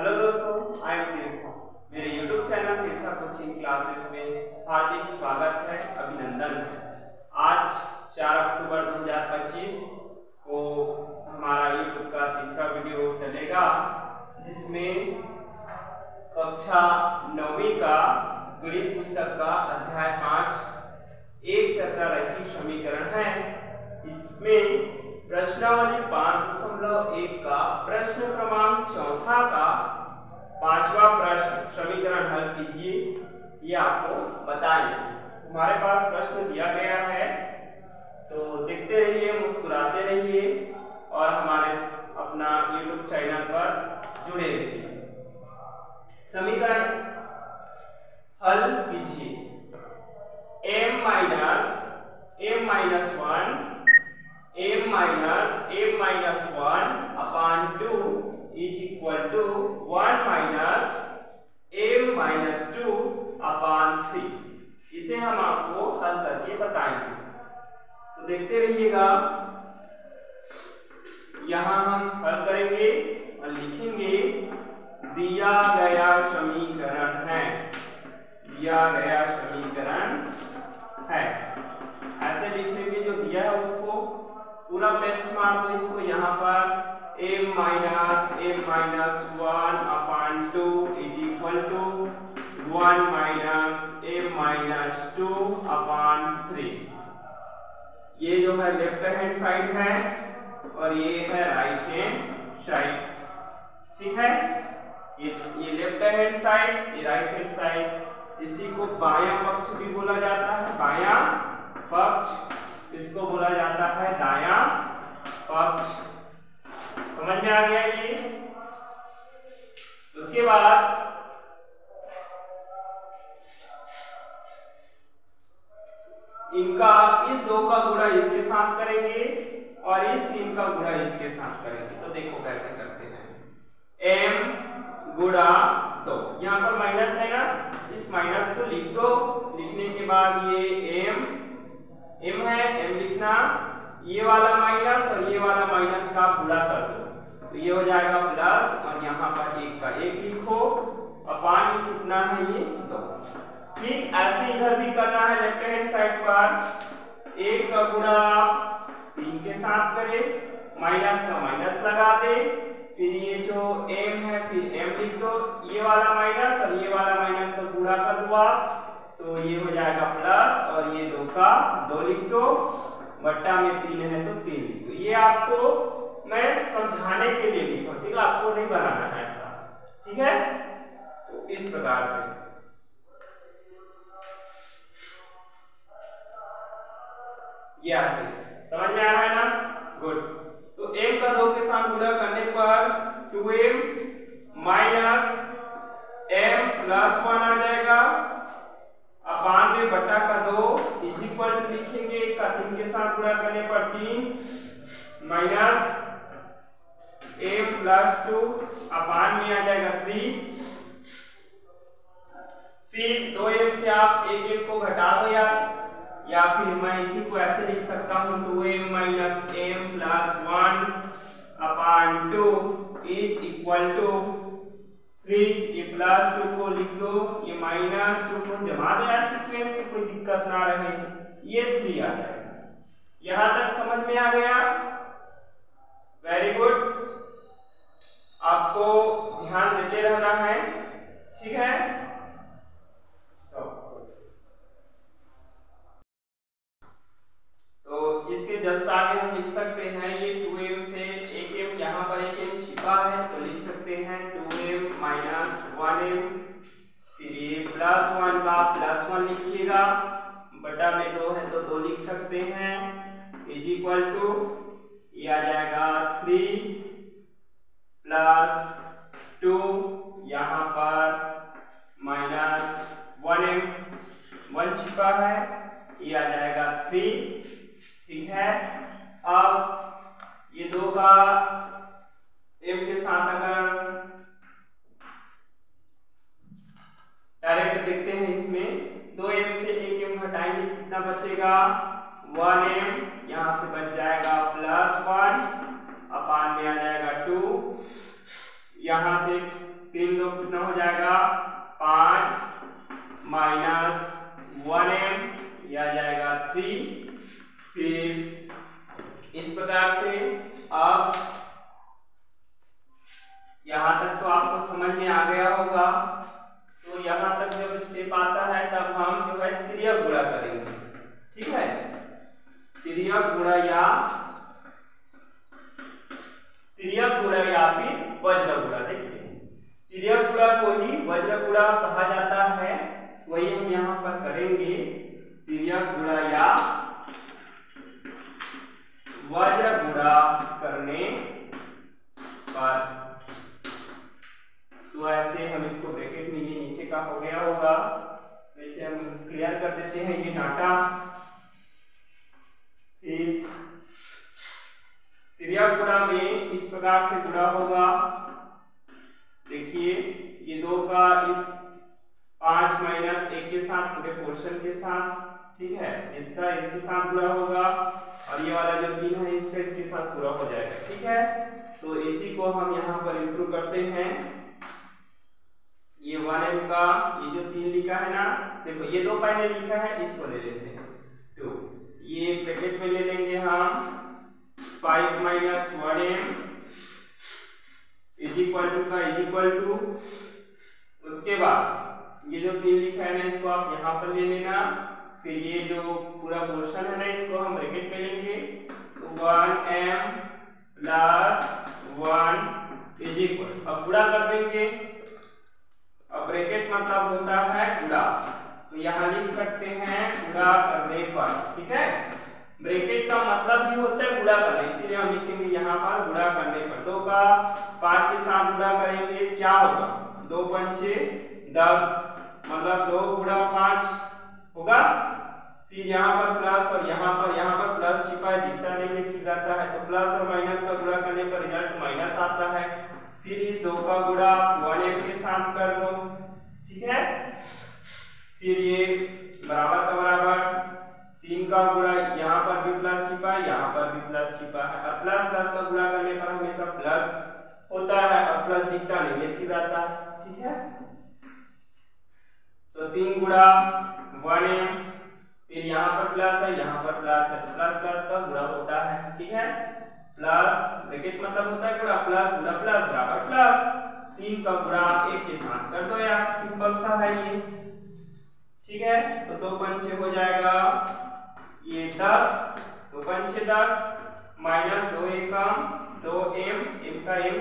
Hello दोस्तों, I am तीर्था। मेरे YouTube channel तीर्था coaching classes में हार्दिक स्वागत है, अभिनंदन है। आज 4 अक्टूबर 2025 को हमारा YouTube का तीसरा वीडियो चलेगा, जिसमें कक्षा 9वीं का गणित पुस्तक का अध्याय 5 एक चक्रारेखी समीकरण है। इसमें प्रश्नावली 5.1 का प्रश्न क्रमांक 4 का 5वां प्रश्न समीकरण हल कीजिए, ये आपको बताएंगे। हमारे पास प्रश्न दिया गया है, तो देखते रहिए, मुस्कुराते रहिए और हमारे अपना YouTube चैनल पर जुड़े रहिए। समीकरण हल कीजिए। m minus m 1/2 is equal to 1 minus m 2/3। इसे हम आपको हल करके बताएंगे, तो देखते रहिएगा। यहाँ हम हल करेंगे और लिखेंगे दिया गया समीकरण है, ऐसे लिख लेंगे। जो दिया है उसको पूरा पेस्ट मार दो इसको यहाँ पर। m minus m minus 1/2 is equal to 1 minus m minus 2/3। ये जो है लेफ्ट हैंड साइड है और ये है राइट हैंड साइड, ठीक है। ये लेफ्ट हैंड साइड, ये राइट हैंड साइड। इसी को बायां पक्ष भी बोला जाता है, बायां पक्ष। इसको बोला जाता है दायां पक्ष। समझ में आ गया ये। उसके बाद इनका इस 2 का गुणा इसके साथ करेंगे और इस 3 का गुणा इसके साथ करेंगे। तो देखो कैसे करते हैं। m गुणा 2, यहाँ पर माइनस है ना, इस माइनस को लिख दो। लिखने के बाद ये m है, m लिखना, ये वाला माइनस और ये वाला माइनस का गुणा कर दो, तो ये हो जाएगा प्लस, और यहाँ पर 1 का 1 लिखो। अपान ये कितना है, ये 2। ठीक ऐसे इधर भी करना है। लेफ्ट हैंड साइड पर 1 का गुणा 3 के साथ करे, माइनस का माइनस लगा दे, फिर ये जो m है फिर m लिख दो, ये वाला माइनस और ये वाला माइनस का गुणा कर दो आप, तो ये हो जाएगा प्लस, और ये 2 का 2 लिख दो, बट्टा में 3 है तो 3 लिख दो। ये आपको मैं समझाने के लिए लिखा, ठीक है, आपको नहीं बनाना है ऐसा, ठीक है। तो इस प्रकार से ये ऐसे समझ में आ रहा है ना, गुड। तो m का 2 के साथ गुणा करने पर 2m माइनस m प्लस 1 आ जाएगा। अपान में बटा का 2 इज इक्वल टू लिखेंगे, का 3 के साथ गुणा करने पर 3 माइनस m प्लस 2 अपान में आ जाएगा 3। फिर 2m से आप 1 को घटा दो यार, या फिर मैं इसी को ऐसे लिख सकता हूँ 2m minus m plus 1/2 is equal to 3। ये प्लस 2 को लिख दो, ये माइनस 2 को जमा दो यार सीक्वेंस में, कोई दिक्कत ना रहे, ये 3 आ जाएगा। यहां तक समझ में आ गया, वेरी गुड। आपको ध्यान देते रहना है, ठीक है। तो इसके जस्ट आगे हम लिख सकते हैं, ये 2m से 1m, यहाँ पर 1m छिपा है तो लिख सकते हैं 2m माइनस 1m, फिर ये प्लस 1 का प्लस 1 लिखिएगा, बटा में 2 है तो 2 लिख सकते हैं, इज इक्वल टू ये आ जाएगा 3 प्लस 2, यहाँ पर माइनस 1m 1 छिपा है, ये आ जाएगा 3, ठीक है। अब ये 2 का m के साथ अगर डायरेक्ट देखते हैं, इसमें 2m से 1m घटाएंगे, कितना बचेगा 1m, यहाँ से बच जाएगा प्लस 1, अपान में आ जाएगा 2, यहाँ से 3 2 कितना हो जाएगा 5 माइनस 1m यह आ जाएगा 3। फिर इस प्रकार से अब यहाँ तक तो आपको समझ में आ गया होगा। तो यहाँ तक जब स्टेप आता है तब हम जो है तिर्यक गुणा करेंगे, ठीक है। तिर्यक गुणा या फिर वज्र गुणा। देखिए तिर्यक गुणा को ही वज्र गुणा कहा जाता है, वही हम यहाँ पर करेंगे। तिर्यक गुणा या वज्र गुणा करने पर तो ऐसे हम इसको ब्रैकेट में ये नीचे का हो गया होगा, वैसे हम क्लियर कर देते हैं ये डाटा। फिर तिर्यक गुणा में इस प्रकार से गुणा होगा। देखिए ये 2 का इस 5 माइनस 1 के साथ पूरे पोर्शन के साथ, ठीक है। इसका इसके साथ गुणा होगा और ये वाला जो 3 है इसका इसके साथ पूरा हो जाएगा, ठीक है। तो इसी को हम यहाँ पर इंप्रूव करते हैं। ये 1m का ये जो 3 लिखा है ना, देखो ये 2 पहले लिखा है, इसको ले लेते हैं 2, ये ब्रैकेट में ले लेंगे हम 5 minus 1m is equal to का इज इक्वल टू, उसके बाद ये जो 3 लिखा है ना इसको आप यहाँ पर ले लेना। फिर ये जो पूरा पोर्शन है ना इसको हम ब्रैकेट में लेंगे, 1m प्लस 1 इज इक्वल, अब गुणा कर देंगे। अब ब्रैकेट मतलब होता है गुणा, तो यहाँ लिख सकते हैं गुणा करने पर, ठीक है। ब्रैकेट का मतलब ही होता है गुणा करना, इसीलिए हम लिखेंगे यहाँ पर गुणा करने पर। 2 का 5 के साथ गुणा करेंगे, क्या होगा 2 पंचे 10, मतलब 2 गुणा 5 होगा। फिर यहाँ पर प्लस और यहाँ पर प्लस छिपा है, दिखता नहीं लिखा जाता है, तो प्लस और माइनस का गुणा करने पर रिजल्ट माइनस आता है। फिर इस 2 का गुणा 1m के साथ कर दो, ठीक है। फिर ये बराबर का बराबर 3 का गुणा, यहाँ पर भी प्लस छिपा है, यहाँ पर भी प्लस छिपा है, और प्लस प्लस का गुणा करने पर हमेशा प्लस होता है और प्लस दिखता नहीं लिखा जाता है, ठीक है। तो 3 गुणा 1m, फिर यहाँ पर प्लस है, यहाँ पर प्लस है, तो प्लस प्लस का गुणा होता है, ठीक है। प्लस ब्रैकेट मतलब होता है गुणा, प्लस गुणा प्लस बराबर प्लस, 3 का गुणा 1 के साथ कर दो यार, सिंपल सा है ये, ठीक है। तो 2 पंचे हो जाएगा ये 10, 2 पंचे 10 माइनस 2 एकम 2m, m का m,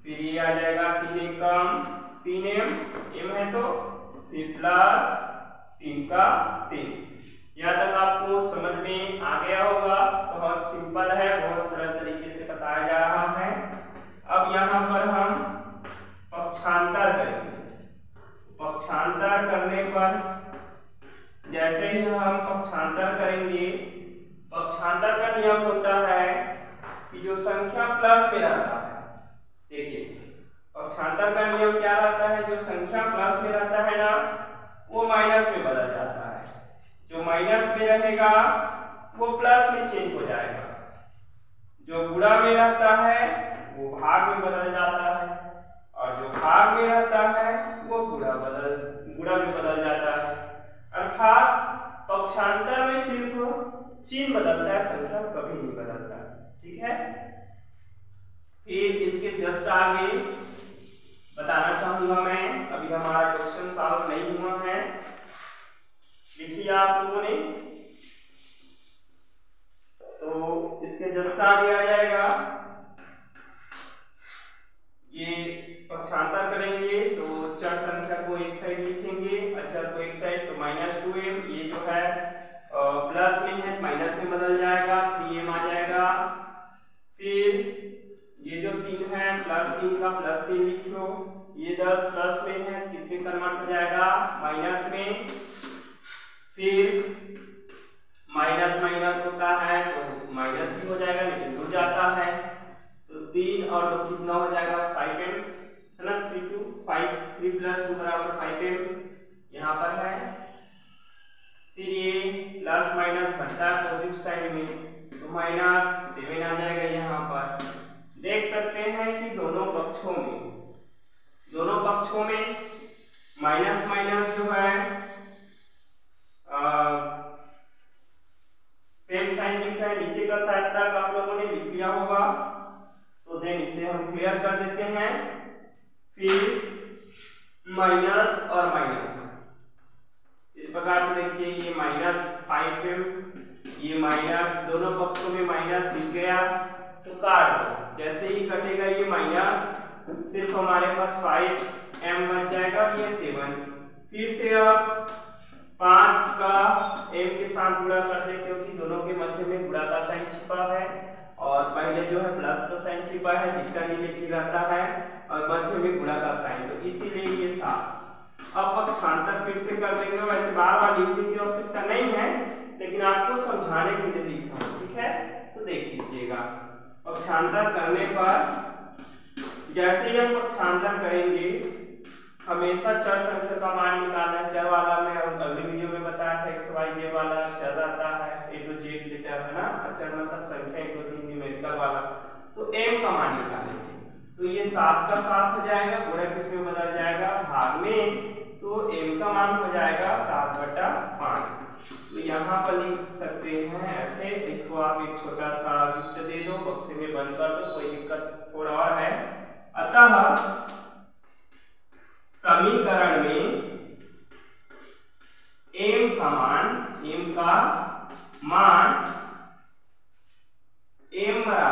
फिर ये आ जाएगा 3 एकम 3m, m है तो फिर प्लस 3 का 3। यहाँ तक आपको समझ में आ गया होगा, बहुत सिंपल है, बहुत सरल तरीके से बताया जा रहा है। अब यहाँ पर हम पक्षांतर करेंगे। पक्षांतर करने पर जैसे ही हम पक्षांतर करेंगे, पक्षांतर का नियम होता है कि जो संख्या प्लस में रहता है, देखिए पक्षांतर का नियम क्या रहता है, जो संख्या प्लस में रहता है ना वो माइनस में बदल जाता है, जो माइनस में रहेगा वो प्लस में चेंज हो जाएगा, जो गुणा में रहता है वो भाग में बदल जाता है, और जो भाग में रहता है वो गुणा में बदल जाता है। अर्थात पक्षांतर में सिर्फ चिन्ह बदलता है, संख्या कभी नहीं बदलता, ठीक है। फिर इसके जस्ट आगे बताना चाहूंगा मैं, अभी हमारा क्वेश्चन सॉल्व नहीं हुआ है, लिखिए आप लोगों ने, तो इसके जस्ट आगे आ जाएगा, ये पक्षांतर करेंगे तो चर संख्या को एक साइड लिखेंगे, अचर को एक साइड, तो -2m, ये जो है प्लस में है माइनस में बदल जाएगा, 3m आ जाएगा। फिर ये जो 3 है +3 का +3 लिखो, ये 10 प्लस में है, किसमें कन्वर्ट हो जाएगा माइनस में। फिर माइनस माइनस होता है तो माइनस ही हो जाएगा, लेकिन जुड़ जाता है, तो 3 और 2 कितना हो जाएगा 5m, है ना, 3 2 5, 3 + 2 = 5m यहाँ पर है। फिर ये प्लस माइनस घटता है अपोजिट साइड में, तो -7 आ जाएगा यहाँ पर। देख सकते हैं कि दोनों पक्षों में दोनों पक्षों में माइनस माइनस जो है सेम साइन लिखा है, नीचे का साइड तक आप लोगों ने लिख लिया होगा, तो देन इसे हम क्लियर कर देते हैं। फिर माइनस और माइनस इस प्रकार से देखिए, ये -5m, ये माइनस, दोनों पक्षों में माइनस दिख गया तो काट दो। जैसे ही कटेगा ये माइनस, सिर्फ हमारे पास 5m बच जाएगा और ये 7। फिर से अब 5 का m के साथ गुणा कर दे, क्योंकि दोनों के मध्य में गुणा का साइन छिपा है और पहले जो है प्लस का साइन छिपा है, दिखता नहीं लेकिन रहता है, और मध्य में गुणा का साइन, तो इसीलिए ये 7। अब पक्षांतर फिर से कर देंगे। वैसे बार बार लिखने की आवश्यकता नहीं है, लेकिन आपको समझाने के लिए लिख रहा हूं, ठीक है। तो देख लीजिएगा, पक्षांतर करने पर जैसे ही हम पक्षांतर करेंगे, हमेशा चर संख्या का मान निकालना है। चर वाला मैं अगली वीडियो में बताया था, x y z वाला चर आता है, a to z लेटर है ना, चर मतलब संख्या 1 2 3 न्यूमेरिकल वाला, तो m का मान निकालेंगे। तो ये 7 का 7 हो जाएगा, गुणा किसमें बदल जाएगा, भाग में, तो m का मान हो जाएगा 7/5। तो यहाँ पर लिख सकते हैं ऐसे, इसको आप एक छोटा सा गिफ्ट दे दो, बक्से में बंद कर दो, कोई दिक्कत थोड़ा और है। अतः समीकरण में m का मान m बराबर